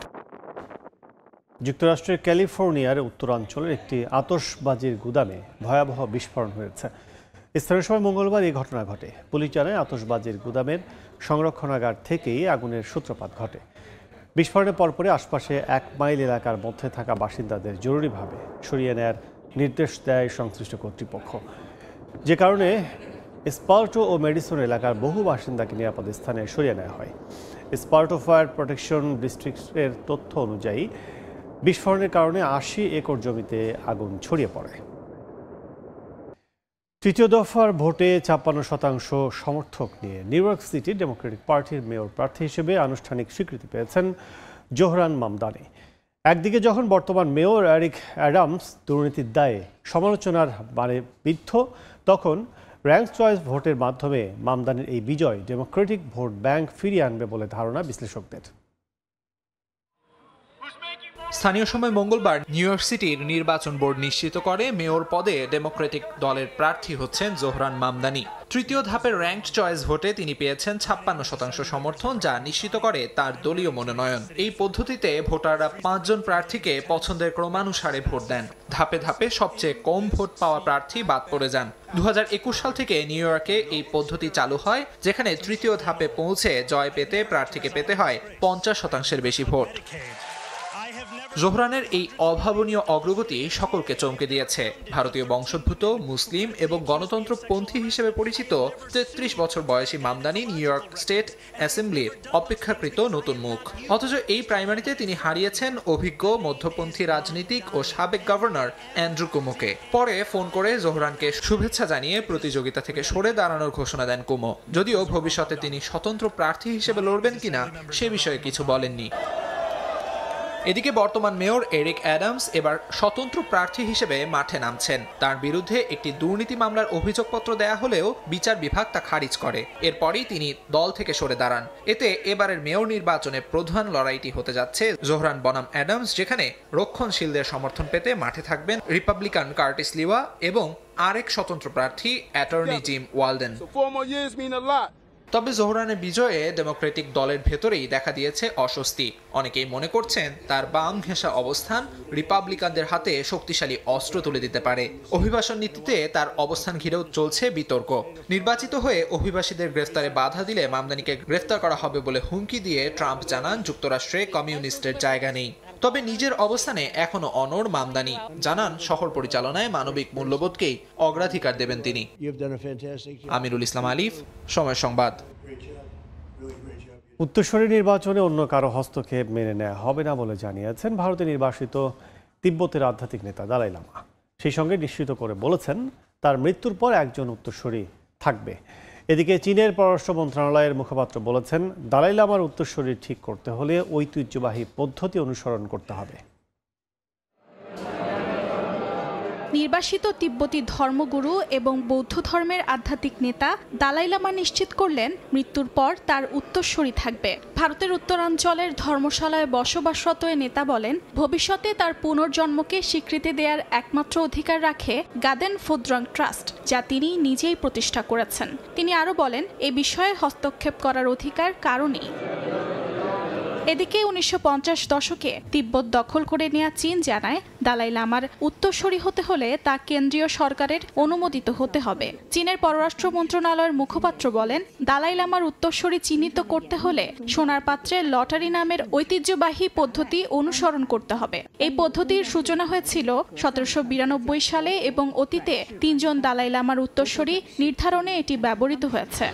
যুক্তরাষ্ট্রের ক্যালিফোর্নিয়ার উত্তরাঞ্চলের একটি আতশবাজির গুদামে ভয়াবহ বিস্ফোরণ হয়েছে। স্থানীয় সময় মঙ্গলবার এই ঘটনা ঘটে। পুলিশ জানায়, আতশবাজির গুদামের সংরক্ষণাগার থেকেই আগুনের সূত্রপাত ঘটে। বিস্ফোরণের পরপরই আশপাশে 1 মাইল এলাকার মধ্যে থাকা বাসিন্দাদের জরুরিভাবে সরিয়ে নেয়ার নির্দেশ দেয় সংশ্লিষ্ট কর্তৃপক্ষ, যে কারণে স্পার্টো ও মেডিসন এলাকার বহু বাসিন্দাকে নিরাপদ স্থানে সরিয়ে নেওয়া হয়। স্পার্টো ফায়ার প্রোটেকশন ডিস্ট্রিক্টের তথ্য অনুযায়ী বিস্ফোরণের কারণে 80 একর জমিতে আগুন ছড়িয়ে পড়ে। তৃতীয় দফার ভোটে 56% সমর্থক নিয়ে নিউ ইয়র্ক সিটি ডেমোক্রেটিক পার্টির মেয়র প্রার্থী হিসেবে আনুষ্ঠানিক স্বীকৃতি পেয়েছেন জোহরান মামদানি। একদিকে যখন বর্তমান মেয়র এরিক অ্যাডামস দুর্নীতির দায়ে সমালোচনার বারে বিদ্ধ, তখন র্যাঙ্ক চয়েস ভোটের মাধ্যমে মামদানির এই বিজয় ডেমোক্রেটিক ভোট ব্যাংক ফিরিয়ে আনবে বলে ধারণা বিশ্লেষকদের। স্থানীয় সময় মঙ্গলবার নিউ ইয়র্ক সিটির নির্বাচন বোর্ড নিশ্চিত করে মেয়র পদে ডেমোক্রেটিক দলের প্রার্থী হচ্ছেন জোহরান মামদানি। তৃতীয় ধাপের র্যাঙ্কড চয়েস ভোটে তিনি পেয়েছেন 56% সমর্থন, যা নিশ্চিত করে তার দলীয় মনোনয়ন। এই পদ্ধতিতে ভোটাররা 5 জন প্রার্থীকে পছন্দের ক্রমানুসারে ভোট দেন। ধাপে ধাপে সবচেয়ে কম ভোট পাওয়া প্রার্থী বাদ পড়ে যান। 2021 সাল থেকে নিউ ইয়র্কে এই পদ্ধতি চালু হয়, যেখানে তৃতীয় ধাপে পৌঁছে জয় পেতে প্রার্থীকে পেতে হয় 50%-এর বেশি ভোট। জোহরানের এই অভাবনীয় অগ্রগতি সকলকে চমকে দিয়েছে। ভারতীয় বংশোদ্ভূত, মুসলিম এবং গণতন্ত্রপন্থী হিসেবে পরিচিত ৩৩ বছর বয়সী মামদানি নিউ ইয়র্ক স্টেট অ্যাসেম্বলির অপেক্ষাকৃত নতুন মুখ। অথচ এই প্রাইমারিতে তিনি হারিয়েছেন অভিজ্ঞ মধ্যপন্থী রাজনীতিক ও সাবেক গভর্নর অ্যান্ড্রু কুমোকে। পরে ফোন করে জোহরানকে শুভেচ্ছা জানিয়ে প্রতিযোগিতা থেকে সরে দাঁড়ানোর ঘোষণা দেন কুমো। যদিও ভবিষ্যতে তিনি স্বতন্ত্র প্রার্থী হিসেবে লড়বেন কিনা সে বিষয়ে কিছু বলেননি। এদিকে বর্তমান মেয়র এরিক অ্যাডামস এবার স্বতন্ত্র প্রার্থী হিসেবে মাঠে নামছেন। তার বিরুদ্ধে একটি দুর্নীতি মামলার অভিযোগপত্র দেয়া হলেও বিচার বিভাগ তা খারিজ করে। এরপরই তিনি দল থেকে সরে দাঁড়ান। এতে এবারের মেয়র নির্বাচনে প্রধান লড়াইটি হতে যাচ্ছে জোহরান বনাম অ্যাডামস, যেখানে রক্ষণশীলদের সমর্থন পেতে মাঠে থাকবেন রিপাবলিকান কার্টিস লিওয়া এবং আরেক স্বতন্ত্র প্রার্থী অ্যাটর্নি জিম ওয়ালডেন। তবে জোহরানের বিজয়ে ডেমোক্রেটিক দলের ভেতরেই দেখা দিয়েছে অস্বস্তি। অনেকেই মনে করছেন তার বাম ঘেঁষা অবস্থান রিপাবলিকানদের হাতে শক্তিশালী অস্ত্র তুলে দিতে পারে। অভিবাসন নীতিতে তার অবস্থান ঘিরেও চলছে বিতর্ক। নির্বাচিত হয়ে অভিবাসীদের গ্রেফতারে বাধা দিলে মামদানিকে গ্রেফতার করা হবে বলে হুমকি দিয়ে ট্রাম্প জানান যুক্তরাষ্ট্রে কমিউনিস্টের জায়গা নেই। তবে নিজের অবস্থানে এখনো অনড় মামদানি, জানান শহর পরিচালনায় মানবিক মূল্যবোধকেই অগ্রাধিকার দেবেন তিনি। আমিরুল ইসলাম আলিফ, সময় সংবাদ। উত্তরসূরি নির্বাচনে অন্য কারো হস্তক্ষেপ মেনে নেওয়া হবে না বলে জানিয়েছেন ভারতে নির্বাসিত তিব্বতের আধ্যাত্মিক নেতা দালাই লামা। সেই সঙ্গে নিশ্চিত করে বলেছেন তার মৃত্যুর পর একজন উত্তরসূরি থাকবে। এদিকে চীনের পররাষ্ট্র মন্ত্রণালয়ের মুখপাত্র বলেছেন দালাই লামার উত্তরসূরি ঠিক করতে হলে ঐতিহ্যবাহী পদ্ধতি অনুসরণ করতে হবে। নির্বাসিত তিব্বতী ধর্মগুরু এবং বৌদ্ধ ধর্মের আধ্যাত্মিক নেতা দালাই লামা নিশ্চিত করলেন মৃত্যুর পর তার উত্তরসূরি থাকবে। ভারতের উত্তরাঞ্চলের ধর্মশালায় বসবাসরত এ নেতা বলেন, ভবিষ্যতে তার পুনর্জন্মকে স্বীকৃতি দেওয়ার একমাত্র অধিকার রাখে গাদেন ফোদ্রাং ট্রাস্ট, যা তিনি নিজেই প্রতিষ্ঠা করেছেন। তিনি আরও বলেন, এ বিষয়ে হস্তক্ষেপ করার অধিকার কারও নেই। এদিকে ১৯৫০ দশকে তিব্বত দখল করে নেওয়া চীন জানায় দালাই লামার উত্তরসূরি হতে হলে তা কেন্দ্রীয় সরকারের অনুমোদিত হতে হবে। চীনের পররাষ্ট্র মন্ত্রণালয়ের মুখপাত্র বলেন, দালাই লামার উত্তরসূরি চিহ্নিত করতে হলে সোনার পাত্রে লটারি নামের ঐতিহ্যবাহী পদ্ধতি অনুসরণ করতে হবে। এই পদ্ধতির সূচনা হয়েছিল ১৭৯২ সালে এবং অতীতে ৩ জন দালাই লামার উত্তরসূরি নির্ধারণে এটি ব্যবহৃত হয়েছে।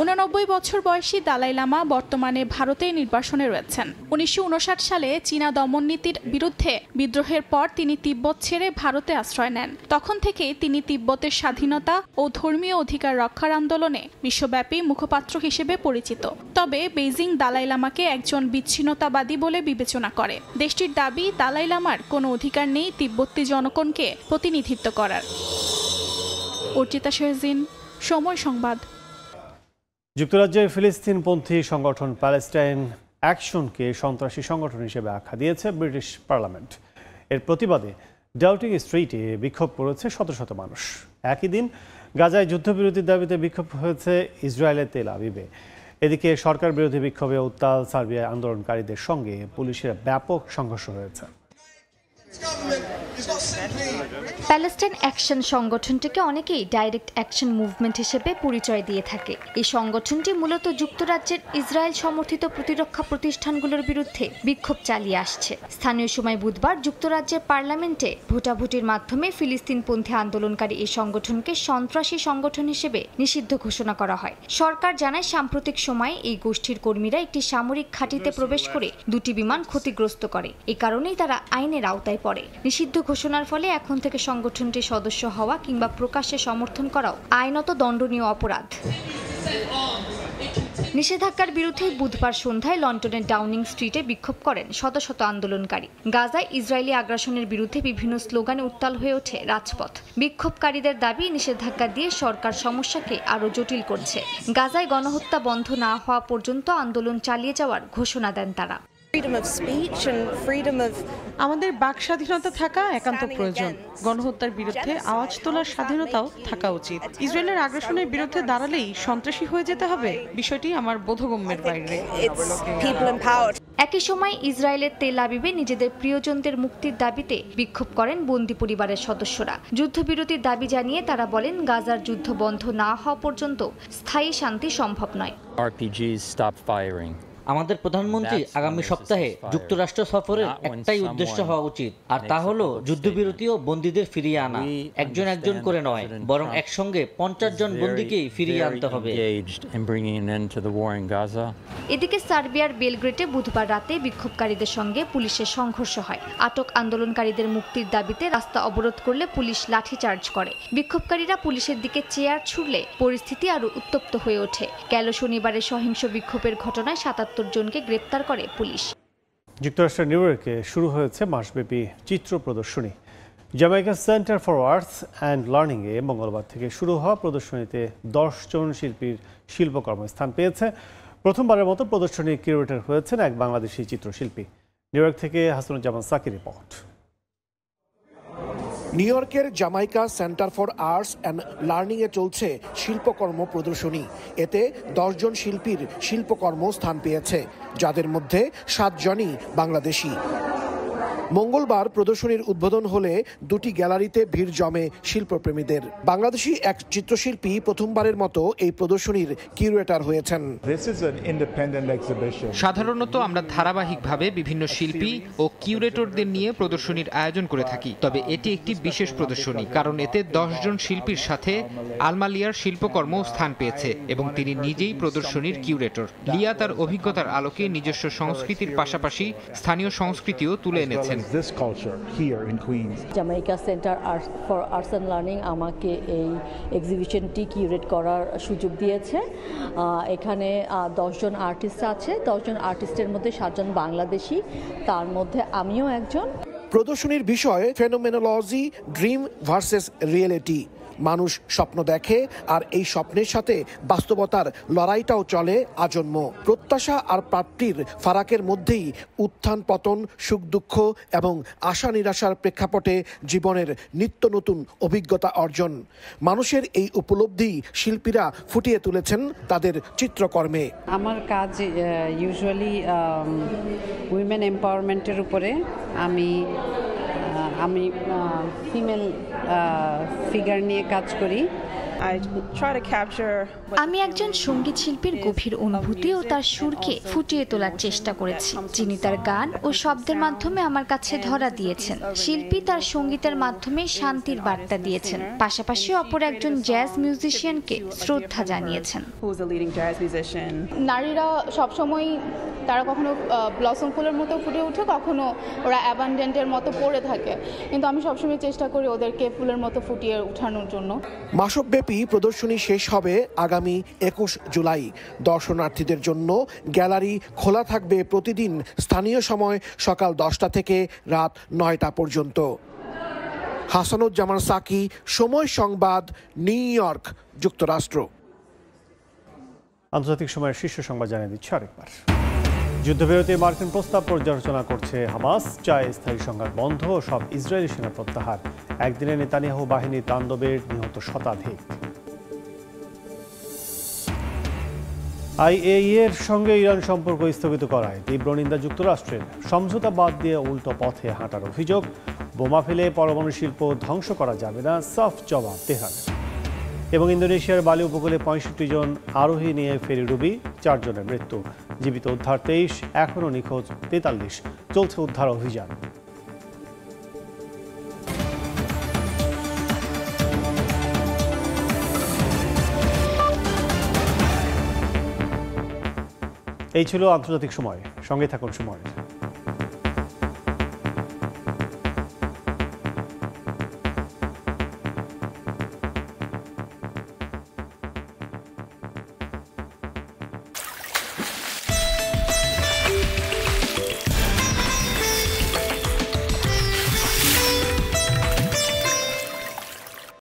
৮৯ বছর বয়সী দালাই লামা বর্তমানে ভারতে নির্বাসনে রয়েছেন। ১৯৫৯ সালে চীনা দমন নীতির বিরুদ্ধে বিদ্রোহের পর তিনি তিব্বত ছেড়ে ভারতে আশ্রয় নেন। তখন থেকেই তিনি তিব্বতের স্বাধীনতা ও ধর্মীয় অধিকার রক্ষার আন্দোলনে বিশ্বব্যাপী মুখপাত্র হিসেবে পরিচিত। তবে বেইজিং দালাই লামাকে একজন বিচ্ছিন্নতাবাদী বলে বিবেচনা করে। দেশটির দাবি, দালাই লামার কোনো অধিকার নেই তিব্বতী জনগণকে প্রতিনিধিত্ব করার। অর্চিতা শেহজিন, সময় সংবাদ। যুক্তরাজ্যের ফিলিস্তিনপন্থী সংগঠন প্যালেস্টাইন অ্যাকশনকে সন্ত্রাসী সংগঠন হিসেবে আখ্যা দিয়েছে ব্রিটিশ পার্লামেন্ট। এর প্রতিবাদে ডাউটিং স্ট্রিটে বিক্ষোভ করেছে শত শত মানুষ। একই দিন গাজায় যুদ্ধবিরতির দাবিতে বিক্ষোভ হয়েছে ইসরায়েলের তেল আবিবে। এদিকে সরকার বিরোধী বিক্ষোভে উত্তাল সার্বিয়ায় আন্দোলনকারীদের সঙ্গে পুলিশের ব্যাপক সংঘর্ষ হয়েছে। প্যালেস্টাইন অ্যাকশন সংগঠনটিকে অনেকেই ডাইরেক্ট অ্যাকশন মুভমেন্ট হিসেবে পরিচয় দিয়ে থাকে। এই সংগঠনটি মূলত যুক্তরাজ্যের ইসরায়েল সমর্থিত প্রতিরক্ষা প্রতিষ্ঠানগুলোর বিরুদ্ধে বিক্ষোভ চালিয়ে আসছে। স্থানীয় সময় বুধবার যুক্তরাজ্যের পার্লামেন্টে ভোটাভুটির মাধ্যমে ফিলিস্তিনপন্থী আন্দোলনকারী এই সংগঠনকে সন্ত্রাসী সংগঠন হিসেবে নিষিদ্ধ ঘোষণা করা হয়। সরকার জানায়, সাম্প্রতিক সময়ে এই গোষ্ঠীর কর্মীরা একটি সামরিক ঘাঁটিতে প্রবেশ করে 2টি বিমান ক্ষতিগ্রস্ত করে। এ কারণেই তারা আইনের আওতায় পড়ে। নিষিদ্ধ ঘোষণার ফলে এখন থেকে সংগঠনটির সদস্য হওয়া কিংবা প্রকাশ্যে সমর্থন করাও আইনত দণ্ডনীয় অপরাধ। নিষেধাজ্ঞার বিরুদ্ধে বুধবার সন্ধ্যায় লন্ডনের ডাউনিং স্ট্রিটে বিক্ষোভ করেন শত শত আন্দোলনকারী। গাজায় ইসরায়েলি আগ্রাসনের বিরুদ্ধে বিভিন্ন স্লোগানে উত্তাল হয়ে ওঠে রাজপথ। বিক্ষোভকারীদের দাবি, নিষেধাজ্ঞা দিয়ে সরকার সমস্যাকে আরও জটিল করছে। গাজায় গণহত্যা বন্ধ না হওয়া পর্যন্ত আন্দোলন চালিয়ে যাওয়ার ঘোষণা দেন তারা। আমাদের বাক স্বাধীনতা থাকা একান্ত প্রয়োজন। গণহত্যার বিরুদ্ধে আওয়াজ তোলার স্বাধীনতাও থাকা উচিত। ইসরায়েলের আগ্রাসনের বিরুদ্ধে দাঁড়ালেই সন্ত্রাসী হয়ে যেতে হবে, বিষয়টি আমার বোধগম্যের বাইরে। একই সময় ইসরায়েলের তেল আবিবে নিজেদের প্রিয়জনদের মুক্তির দাবিতে বিক্ষোভ করেন বন্দী পরিবারের সদস্যরা। যুদ্ধবিরতির দাবি জানিয়ে তারা বলেন, গাজার যুদ্ধ বন্ধ না হওয়া পর্যন্ত স্থায়ী শান্তি সম্ভব নয়। আমাদের প্রধানমন্ত্রী আগামী সপ্তাহে যুক্তরাষ্ট্র সফরের একটাই উদ্দেশ্য হওয়া উচিত, আর তা হলো যুদ্ধবিরতি ও বন্দীদের ফিরিয়ে আনা। একজন একজন করে নয়, বরং একসঙ্গে 50 জন বন্দীকেই ফিরিয়ে আনতে হবে। এদিকে সার্বিয়ার বেলগ্রেডে বুধবার রাতে বিক্ষোভকারীদের সঙ্গে পুলিশের সংঘর্ষ হয়। আটক আন্দোলনকারীদের মুক্তির দাবিতে রাস্তা অবরোধ করলে পুলিশ লাঠিচার্জ করে। বিক্ষোভকারীরা পুলিশের দিকে চেয়ার ছুড়লে পরিস্থিতি আরও উত্তপ্ত হয়ে ওঠে। গেল শনিবারে সহিংস বিক্ষোভের ঘটনায় 77 জনকে গ্রেপ্তার করে পুলিশ। যুক্তরাষ্ট্রের নিউ ইয়র্কে শুরু হয়েছে মাসব্যাপী চিত্র প্রদর্শনী। Jamaica centre for arts and লার্নিংয়ে মঙ্গলবার থেকে শুরু হওয়া প্রদর্শনীতে 10 জন শিল্পীর শিল্পকর্ম স্থান পেয়েছে। প্রথমবারের মতো প্রদর্শনীর কিউরেটর হয়েছেন এক বাংলাদেশি চিত্রশিল্পী। নিউ ইয়র্ক থেকে হাসানুজ্জামান সাকির রিপোর্ট। নিউ ইয়র্কের Jamaica centre for arts and লার্নিংয়ে চলছে শিল্পকর্ম প্রদর্শনী। এতে 10 জন শিল্পীর শিল্পকর্ম স্থান পেয়েছে, যাদের মধ্যে 7 জনই বাংলাদেশি। মঙ্গলবার প্রদর্শনীর উদ্বোধন হলে দুটি গ্যালারিতে ভিড় জমে শিল্পপ্রেমীদের। বাংলাদেশি এক চিত্রশিল্পী প্রথমবারের মতো এই প্রদর্শনীর কিউরেটর হয়েছেন। সাধারণত আমরা ধারাবাহিকভাবে বিভিন্ন শিল্পী ও কিউরেটরদের নিয়ে প্রদর্শনীর আয়োজন করে থাকি, তবে এটি একটি বিশেষ প্রদর্শনী, কারণ এতে 10 জন শিল্পীর সাথে আলমা লিয়ার শিল্পকর্ম স্থান পেয়েছে এবং তিনি নিজেই প্রদর্শনীর কিউরেটর। লিয়া তার অভিজ্ঞতার আলোকে নিজস্ব সংস্কৃতির পাশাপাশি স্থানীয় সংস্কৃতিও তুলে এনেছেন। Jamaica centre for arts and learning আমাকে এই এক্সিবিশনটি কিউরেট করার সুযোগ দিয়েছে। এখানে 10 জন আর্টিস্ট আছে। 10 জন আর্টিস্টের মধ্যে 7 জন বাংলাদেশি, তার মধ্যে আমিও একজন। প্রদর্শনীর বিষয় ফেনোমেনোলজি, ড্রিম ভার্সেস রিয়েলিটি। মানুষ স্বপ্ন দেখে, আর এই স্বপ্নের সাথে বাস্তবতার লড়াইটাও চলে আজন্ম। প্রত্যাশা আর প্রাপ্তির ফারাকের মধ্যেই উত্থান পতন, সুখ দুঃখ এবং আশা নিরাশার প্রেক্ষাপটে জীবনের নিত্য নতুন অভিজ্ঞতা অর্জন। মানুষের এই উপলব্ধি শিল্পীরা ফুটিয়ে তুলেছেন তাদের চিত্রকর্মে। আমার কাজ ইউজুয়ালি উইমেন এম্পাওয়ারমেন্টের উপরে। আমি ফিমেল ফিগার নিয়ে কাজ করি। আমি একজন সঙ্গীত শিল্পীর গভীর অনুভূতি ও তার সুরকে ফুটিয়ে তোলার চেষ্টা করেছি, যিনি তার গান ও শব্দের মাধ্যমে আমার কাছে ধরা দিয়েছেন। শিল্পী তার সঙ্গীতের মাধ্যমে শান্তির বার্তা দিয়েছেন, পাশাপাশি অপর একজন জ্যাজ মিউজিশিয়ানকে শ্রদ্ধা জানিয়েছেন। নারীরা সবসময় তারা কখনো ব্লসম ফুলের মতো ফুটে ওঠে, কখনো ওরা অ্যাবান্ডেন্টের মতো পড়ে থাকে, কিন্তু আমি সবসময় চেষ্টা করি ওদেরকে ফুলের মতো ফুটিয়ে ওঠানোর জন্য। মাসব্যাপী প্রদর্শনী শেষ হবে আগামী 21 জুলাই। দর্শনার্থীদের জন্য গ্যালারি খোলা থাকবে প্রতিদিন স্থানীয় সময় সকাল 10টা থেকে রাত 9টা পর্যন্ত। হাসানুজ্জামান সাকি, সময় সংবাদ, নিউ ইয়র্ক, যুক্তরাষ্ট্র। আন্তর্জাতিক সময়ের শীর্ষ সংবাদ জানিয়ে দিচ্ছে আরেকবার। যুদ্ধবিরতির মার্কিন প্রস্তাব পর্যালোচনা করছে হামাস, চায় স্থায়ী সংঘাত বন্ধ ও সব ইসরায়েলি সেনা প্রত্যাহার। একদিনে নেতানিয়াহু বাহিনীর তাণ্ডবের নিহত শতাধিক। আইএইএর সঙ্গে ইরান সম্পর্ক স্থগিত করায় তীব্র নিন্দা যুক্তরাষ্ট্রের। সমঝোতা বাদ দিয়ে উল্টো পথে হাঁটার অভিযোগ। বোমা ফেলে পরমাণু শিল্প ধ্বংস করা যাবে না, সাফ জবাব তেহরানের। এবং ইন্দোনেশিয়ার বালি উপকূলে 65 জন আরোহী নিয়ে ফেরি ডুবি, 4 জনের মৃত্যু। জীবিত উদ্ধার 23, এখনও নিখোঁজ 43। চলছে উদ্ধার অভিযান। এই ছিল আন্তর্জাতিক সময়। সঙ্গে থাকুন সময়ের।